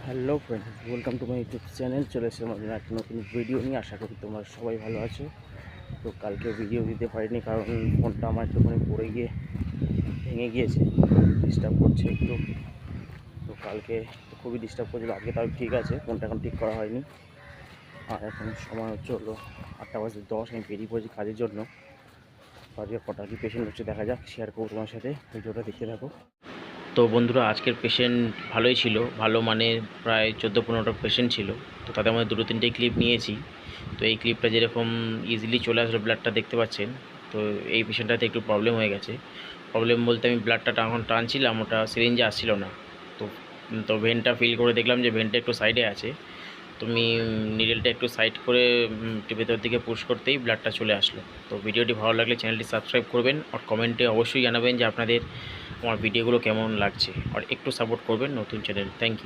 Hello friends, welcome to my YouTube channel. চলে এসেছে আমাদের একটা নতুন ভিডিও নিয়ে। আশা করি তোমরা সবাই ভালো আছো। তো কালকে ভিডিও দিতে পারিনি কারণ ফোনটা আমার একটুখানি পড়ে গিয়ে ভেঙে গিয়েছে, ডিস্টার্ব করছে একটু। তো কালকে খুবই ডিস্টার্ব করছিল, আজকে তাও ঠিক আছে, ফোনটা এখন ঠিক করা হয়নি। আর এখন সময় হচ্ছে হলো 8:10। আমি বেরিয়ে পড়েছি কাজের জন্য। আজকে কটা কি পেশেন্ট হচ্ছে দেখা যাক, শেয়ার করবো তোমার সাথে, ভিডিওটা দেখতে থাকো। তো বন্ধুরা, আজকের পেশেন্ট ভালোই ছিল, ভালো মানে প্রায় 14-15টা পেশেন্ট ছিল। তো তাদের মধ্যে 2-3টে ক্লিপ নিয়েছি। তো এই ক্লিপটা যেরকম ইজিলি চলে আসলো, ব্লাডটা দেখতে পাচ্ছেন। তো এই পেশেন্টটাতে একটু প্রবলেম হয়ে গেছে। প্রবলেম বলতে আমি ব্লাডটা যখন টানছিলাম ওটা সিরিঞ্জে আসছিল না। তো তো ভেনটা ফিল করে দেখলাম যে ভেনটা একটু সাইডে আছে। তুমি নিডেলটা একটু সাইড করে একটু ভেতর দিকে পুশ করতেই ব্লাডটা চলে আসলো। তো ভিডিওটি ভালো লাগলে চ্যানেলটি সাবস্ক্রাইব করবেন, আর কমেন্টে অবশ্যই জানাবেন যে আপনাদের আমার ভিডিওগুলো কেমন লাগছে, আর একটু সাপোর্ট করবেন নতুন চ্যানেল। Thank you.